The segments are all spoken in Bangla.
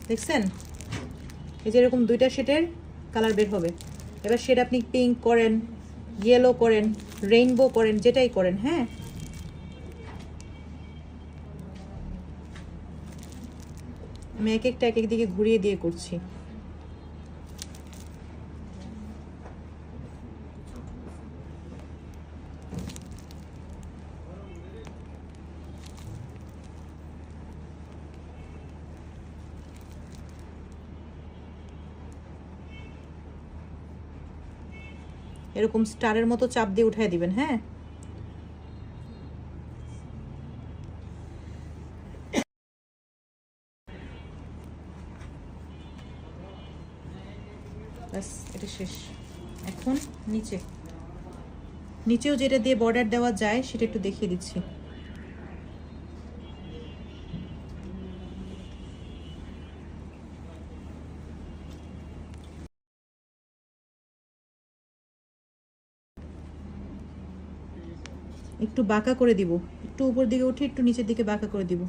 দেখছেন, এই যে এরকম দুইটা শেডের কালার বের হবে। এবার শেড আপনি পিঙ্ক করেন, ইয়েলো করেন, রেইনবো করেন, যেটাই করেন। হ্যাঁ, আমি এক একটা এক এক দিকে ঘুরিয়ে দিয়ে করছি। এরকম স্টারের মতো চাপ দিয়ে উঠায় দিবেন। হ্যাঁ, ব্যাস এটা শেষ। এখন নিচেও যেটা দিয়ে বর্ডার দেওয়া যায় সেটা একটু দেখিয়ে দিচ্ছি। একটু বাঁকা করে দিব, একটু উপর দিকে উঠে একটু নিচের দিকে বাঁকা করে দিব।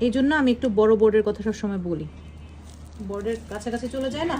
এই জন্য আমি একটু বড় বোর্ডের কথা সবসময় বলি, বোর্ডের কাছাকাছি চলে যায় না।